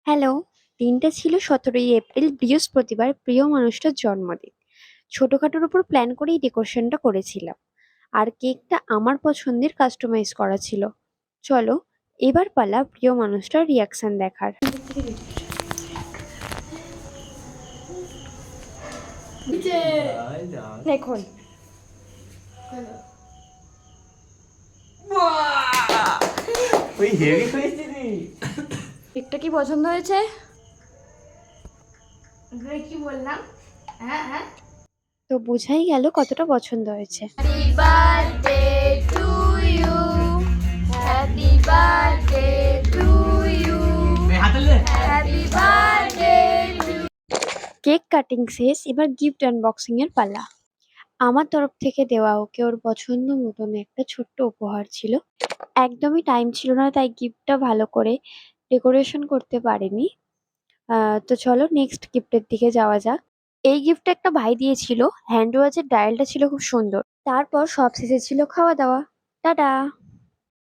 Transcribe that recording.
Hello! দিনটা ছিল ১৭ই April বৃহস্পতিবার, প্রিয় মানুষটার জন্মদিন। ছোটখাটোর উপর প্ল্যান করেই ডেকোরেশনটা করেছিলাম। আর কেকটা আমার পছন্দের কাস্টমাইজ করা ছিল। চলো, এবার পালা প্রিয় মানুষটার রিঅ্যাকশন দেখার। দেখুন ওই হেভি হয়েছে রে। কেকটা কি পছন্দ হয়েছে? কি বললাম? হ্যাঁ হ্যাঁ। তো বোঝাই গেল কতটা পছন্দ হয়েছে। Happy birthday to you, happy birthday to you, happy birthday to. Cake cutting শেষ, এবার গিফট আনবক্সিং এর পালা। আমার তরফ থেকে দেওয়া ওকে ওর পছন্দ মতন একটা ছোট্ট উপহার ছিল। একদমই টাইম ছিল না, তাই গিফটটা ভালো করে ডেকোরেশন করতে পারিনি। তো চলো নেক্সট গিফটের দিকে যাওয়া যাক। এই গিফটটা একটা ভাই দিয়েছিল। হ্যান্ড ওয়াচের ডায়ালটা ছিল খুব সুন্দর। তারপর সব শেষে ছিল খাওয়া দাওয়া। টাটা।